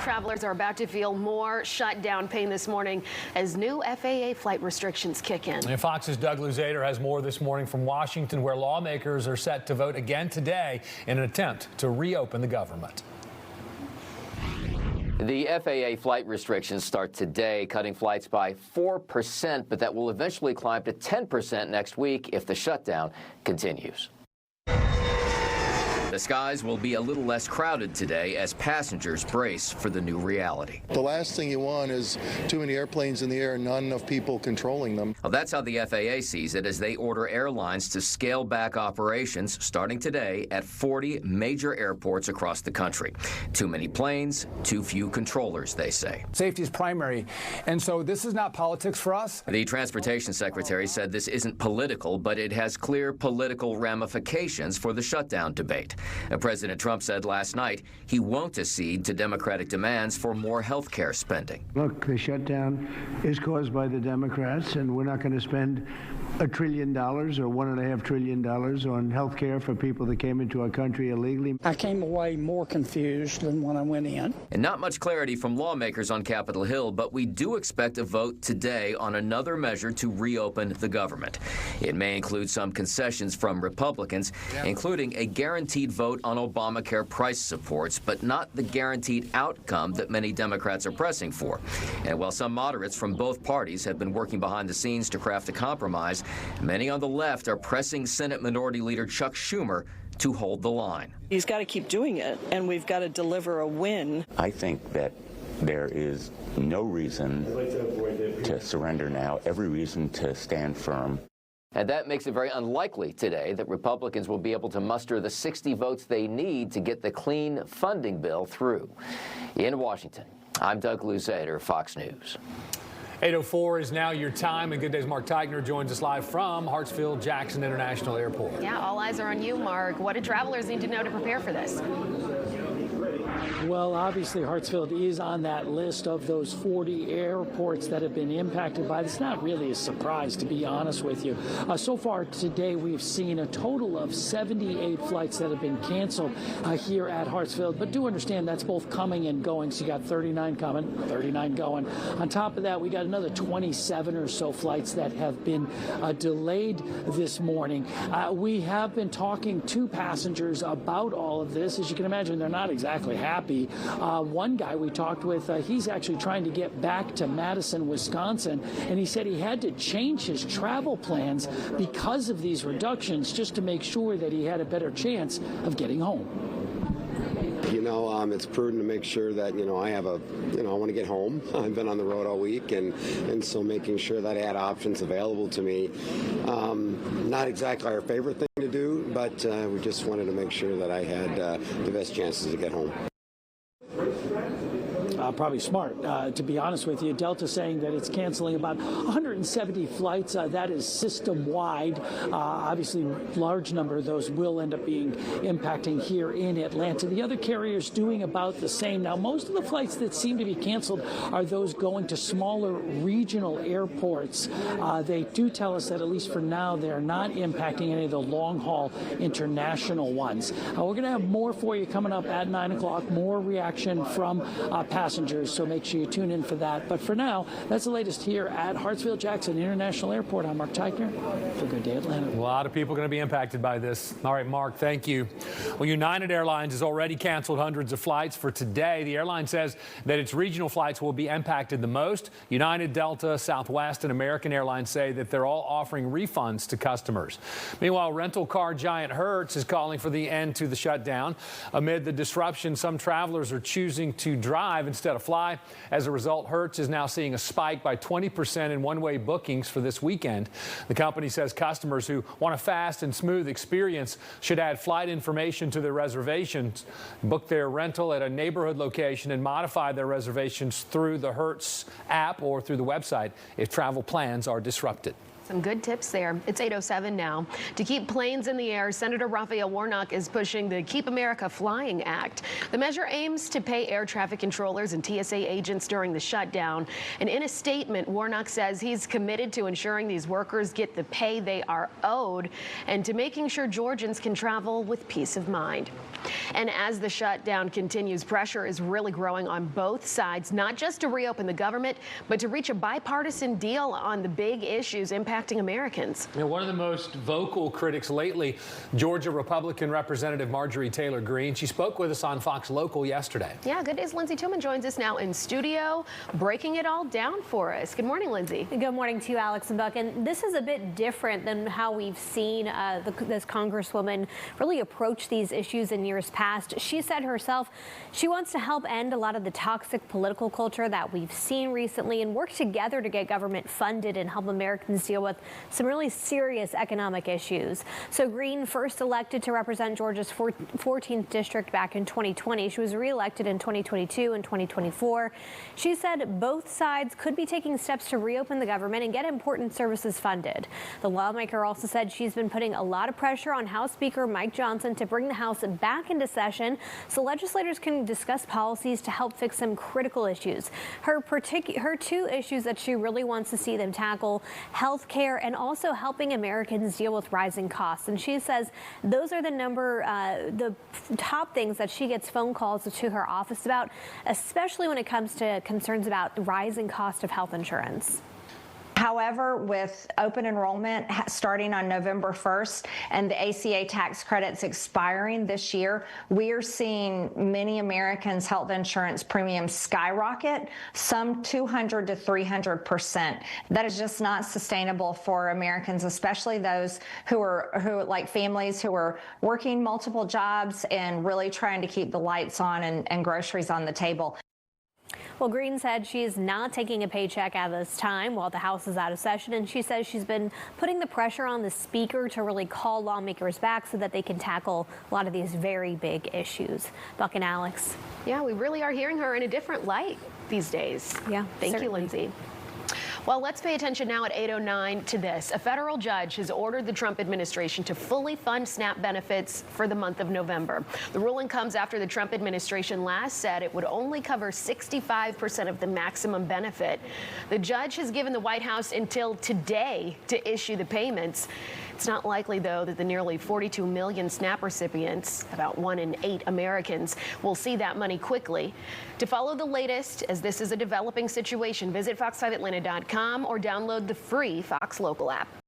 travelers are about to feel more shutdown pain this morning as new FAA flight restrictions kick in. And Fox's Doug Luzader has more this morning from Washington, where lawmakers are set to vote again today in an attempt to reopen the government. The FAA flight restrictions start today, cutting flights by 4%, but that will eventually climb to 10% next week if the shutdown continues. The skies will be a little less crowded today as passengers brace for the new reality. The last thing you want is too many airplanes in the air and not enough people controlling them. Well, that's how the FAA sees it as they order airlines to scale back operations starting today at 40 major airports across the country. Too many planes, too few controllers, they say. Safety is primary, and so this is not politics for us. The transportation secretary said this isn't political, but it has clear political ramifications for the shutdown debate. President Trump said last night he won't accede to Democratic demands for more health care spending. Look, the shutdown is caused by the Democrats, and we're not going to spend $1 trillion or $1.5 trillion on health care for people that came into our country illegally. I came away more confused than when I went in. And not much clarity from lawmakers on Capitol Hill, but we do expect a vote today on another measure to reopen the government. It may include some concessions from Republicans, including a guaranteed vote on Obamacare price supports, but not the guaranteed outcome that many Democrats are pressing for. And while some moderates from both parties have been working behind the scenes to craft a compromise, many on the left are pressing Senate Minority Leader Chuck Schumer to hold the line. He's got to keep doing it, and we've got to deliver a win. I think that there is no reason to surrender now, every reason to stand firm. And that makes it very unlikely today that Republicans will be able to muster the 60 votes they need to get the clean funding bill through. In Washington, I'm Doug Luzader, Fox News. 8:04 is now your time, and Good Day's Mark Teichner joins us live from Hartsfield-Jackson International Airport. Yeah, all eyes are on you, Mark. What do travelers need to know to prepare for this? Well, obviously, Hartsfield is on that list of those 40 airports that have been impacted by this. Not really a surprise, to be honest with you. So far today, we've seen a total of 78 flights that have been canceled here at Hartsfield. But do understand that's both coming and going. So you got 39 coming, 39 going. On top of that, we got another 27 or so flights that have been delayed this morning. We have been talking to passengers about all of this. As you can imagine, they're not exactly happy. One guy we talked with, he's actually trying to get back to Madison, Wisconsin, and he said he had to change his travel plans because of these reductions just to make sure that he had a better chance of getting home. You know, it's prudent to make sure that, I want to get home. I've been on the road all week, and so making sure that I had options available to me. Not exactly our favorite thing to do, but we just wanted to make sure that I had the best chances to get home. Probably smart, to be honest with you. Delta saying that it's canceling about 170 flights. That is system-wide. Obviously, large number of those will end up being impacting here in Atlanta. The other carriers doing about the same. Now, most of the flights that seem to be canceled are those going to smaller regional airports. They do tell us that, at least for now, they're not impacting any of the long-haul international ones. We're going to have more for you coming up at 9 o'clock, more reaction from passengers, so make sure you tune in for that. But for now, that's the latest here at Hartsfield-Jackson International Airport. I'm Mark Teichner for Good Day Atlanta. A lot of people going to be impacted by this. All right, Mark, thank you. Well, United Airlines has already canceled hundreds of flights for today. The airline says that its regional flights will be impacted the most. United, Delta, Southwest, and American Airlines say that they're all offering refunds to customers. Meanwhile, rental car giant Hertz is calling for the end to the shutdown. Amid the disruption, some travelers are choosing to drive instead of fly. As a result, Hertz is now seeing a spike by 20% in one-way bookings for this weekend. The company says customers who want a fast and smooth experience should add flight information to their reservations, book their rental at a neighborhood location, and modify their reservations through the Hertz app or through the website if travel plans are disrupted. Some good tips there. It's 8:07 now. To keep planes in the air, Senator Raphael Warnock is pushing the Keep America Flying Act. The measure aims to pay air traffic controllers and TSA agents during the shutdown. And in a statement, Warnock says he's committed to ensuring these workers get the pay they are owed and to making sure Georgians can travel with peace of mind. And as the shutdown continues, pressure is really growing on both sides, not just to reopen the government, but to reach a bipartisan deal on the big issues impacting Americans. You know, one of the most vocal critics lately, Georgia Republican Representative Marjorie Taylor Greene. She spoke with us on Fox Local yesterday. Yeah, good news. Lindsay Tillman joins us now in studio, breaking it all down for us. Good morning, Lindsay. Good morning to you, Alex and Buck. And this is a bit different than how we've seen this Congresswoman really approach these issues in years past. She said herself she wants to help end a lot of the toxic political culture that we've seen recently and work together to get government funded and help Americans deal with some really serious economic issues. So Greene, first elected to represent Georgia's 14th district back in 2020. She was reelected in 2022 and 2024. She said both sides could be taking steps to reopen the government and get important services funded. The lawmaker also said she's been putting a lot of pressure on House Speaker Mike Johnson to bring the House back into session so legislators can discuss policies to help fix some critical issues. Her two issues that she really wants to see them tackle: health care and also helping Americans deal with rising costs. And she says those are the top things that she gets phone calls to her office about, especially when it comes to concerns about rising cost of health insurance. However, with open enrollment starting on November 1st and the ACA tax credits expiring this year, we are seeing many Americans' health insurance premiums skyrocket, some 200 to 300%. That is just not sustainable for Americans, especially those who like families who are working multiple jobs and really trying to keep the lights on and groceries on the table. Well, Greene said she's not taking a paycheck at this time while the House is out of session, and she says she's been putting the pressure on the Speaker to really call lawmakers back so that they can tackle a lot of these very big issues. Buck and Alex. Yeah, we really are hearing her in a different light these days. Yeah, Thank you, Lindsay. Well, let's pay attention now at 8:09 to this. A federal judge has ordered the Trump administration to fully fund SNAP benefits for the month of November. The ruling comes after the Trump administration last said it would only cover 65% of the maximum benefit. The judge has given the White House until today to issue the payments. It's not likely, though, that the nearly 42 million SNAP recipients, about 1 in 8 Americans, will see that money quickly. To follow the latest, as this is a developing situation, visit fox5atlanta.com or download the free Fox Local app.